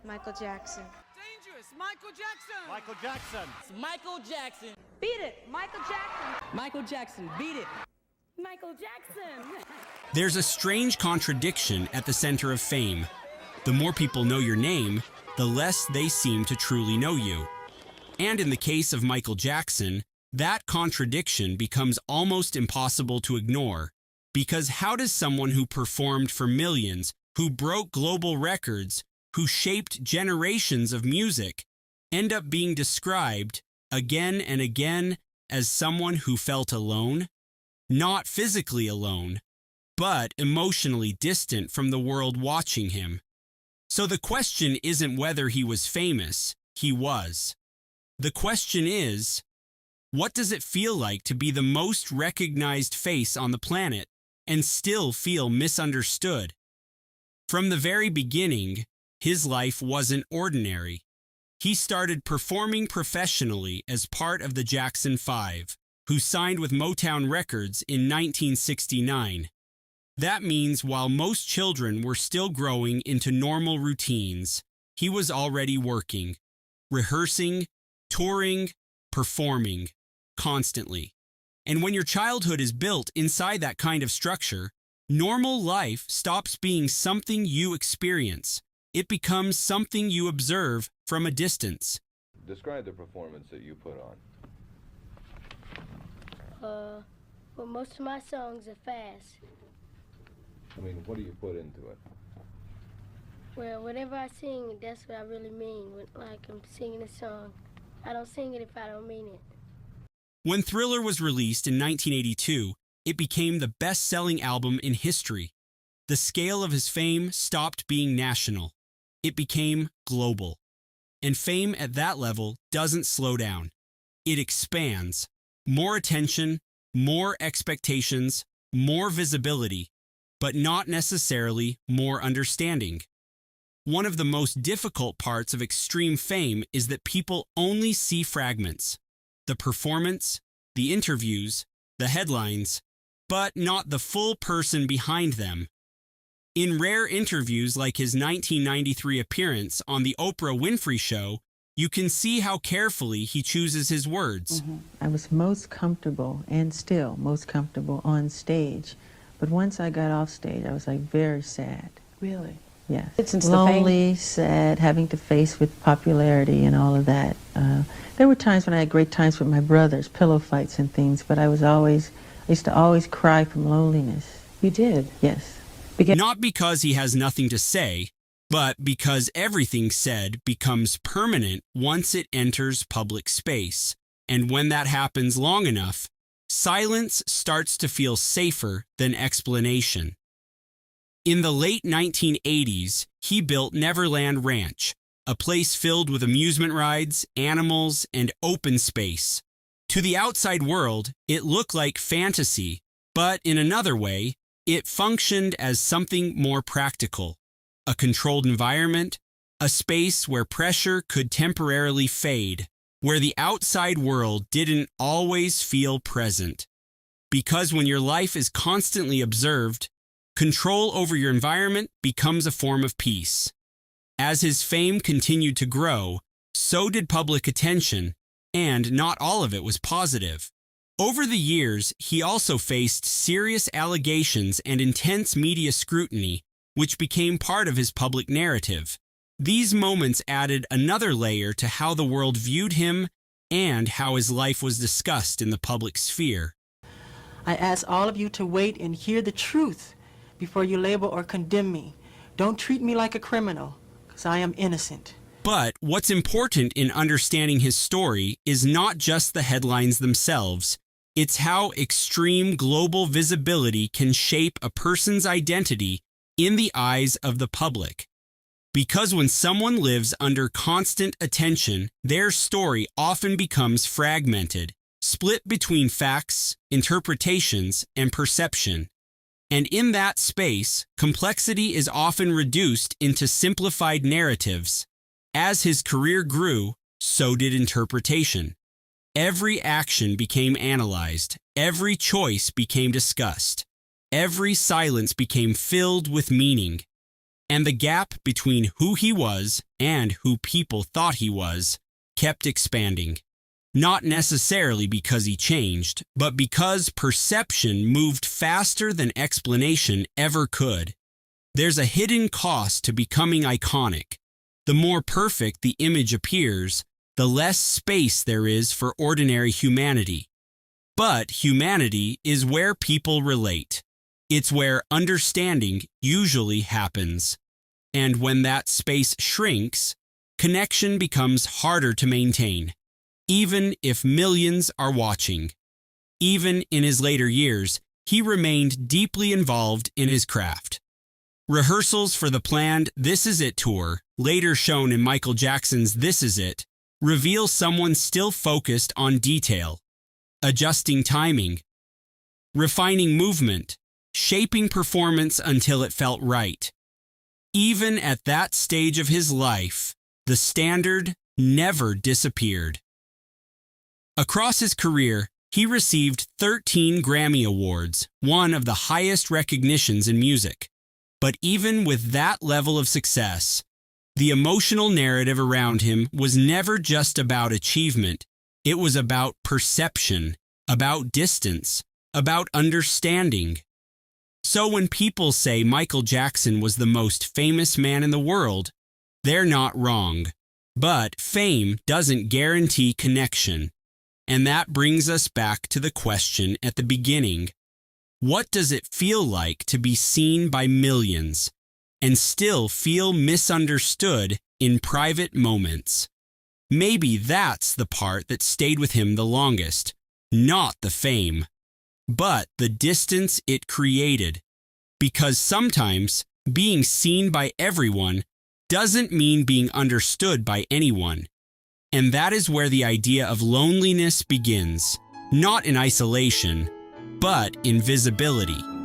Michael Jackson. Dangerous! Michael Jackson! Michael Jackson. It's Michael Jackson. Beat it, Michael Jackson. Michael Jackson, beat it. Michael Jackson. There's a strange contradiction at the center of fame. The more people know your name, the less they seem to truly know you. And in the case of Michael Jackson, that contradiction becomes almost impossible to ignore. Because how does someone who performed for millions, who broke global records, who shaped generations of music, end up being described again and again as someone who felt alone? Not physically alone, but emotionally distant from the world watching him. So the question isn't whether he was famous, he was. The question is, what does it feel like to be the most recognized face on the planet and still feel misunderstood? From the very beginning, his life wasn't ordinary. He started performing professionally as part of the Jackson 5, who signed with Motown Records in 1969. That means while most children were still growing into normal routines, he was already working, rehearsing, touring, performing, constantly. And when your childhood is built inside that kind of structure, normal life stops being something you experience. It becomes something you observe from a distance. Describe the performance that you put on. Well, most of my songs are fast. I mean, what do you put into it? Well, whatever I sing, that's what I really mean. Like I'm singing a song. I don't sing it if I don't mean it. When Thriller was released in 1982, it became the best-selling album in history. The scale of his fame stopped being national. It became global. And fame at that level doesn't slow down. It expands. More attention, more expectations, more visibility, but not necessarily more understanding. One of the most difficult parts of extreme fame is that people only see fragments. The performance, the interviews, the headlines, but not the full person behind them. In rare interviews like his 1993 appearance on The Oprah Winfrey Show, you can see how carefully he chooses his words. I was most comfortable, and still most comfortable, on stage. But once I got off stage, I was like very sad. Really? Yes. Since lonely, sad, having to face with popularity and all of that. There were times when I had great times with my brothers, pillow fights and things, but I used to always cry from loneliness. You did? Yes. Not because he has nothing to say, but because everything said becomes permanent once it enters public space. And when that happens long enough, silence starts to feel safer than explanation. In the late 1980s, he built Neverland Ranch, a place filled with amusement rides, animals, and open space. To the outside world, it looked like fantasy, but in another way, it functioned as something more practical. A controlled environment, a space where pressure could temporarily fade, where the outside world didn't always feel present. Because when your life is constantly observed, control over your environment becomes a form of peace. As his fame continued to grow, so did public attention, and not all of it was positive. Over the years, he also faced serious allegations and intense media scrutiny, which became part of his public narrative. These moments added another layer to how the world viewed him and how his life was discussed in the public sphere. I ask all of you to wait and hear the truth before you label or condemn me. Don't treat me like a criminal, because I am innocent. But what's important in understanding his story is not just the headlines themselves. It's how extreme global visibility can shape a person's identity in the eyes of the public. Because when someone lives under constant attention, their story often becomes fragmented, split between facts, interpretations, and perception. And in that space, complexity is often reduced into simplified narratives. As his career grew, so did interpretation. Every action became analyzed, every choice became discussed, every silence became filled with meaning. And the gap between who he was and who people thought he was kept expanding. Not necessarily because he changed, but because perception moved faster than explanation ever could. There's a hidden cost to becoming iconic. The more perfect the image appears, the less space there is for ordinary humanity. But humanity is where people relate. It's where understanding usually happens. And when that space shrinks, connection becomes harder to maintain, even if millions are watching. Even in his later years, he remained deeply involved in his craft. Rehearsals for the planned This Is It tour, later shown in Michael Jackson's This Is It, reveal someone still focused on detail, adjusting timing, refining movement, shaping performance until it felt right. Even at that stage of his life, the standard never disappeared. Across his career, he received 13 Grammy Awards, one of the highest recognitions in music. But even with that level of success, the emotional narrative around him was never just about achievement. It was about perception, about distance, about understanding. So when people say Michael Jackson was the most famous man in the world, they're not wrong. But fame doesn't guarantee connection. And that brings us back to the question at the beginning. What does it feel like to be seen by millions and still feel misunderstood in private moments? Maybe that's the part that stayed with him the longest, not the fame, but the distance it created. Because sometimes being seen by everyone doesn't mean being understood by anyone. And that is where the idea of loneliness begins, not in isolation, but in visibility.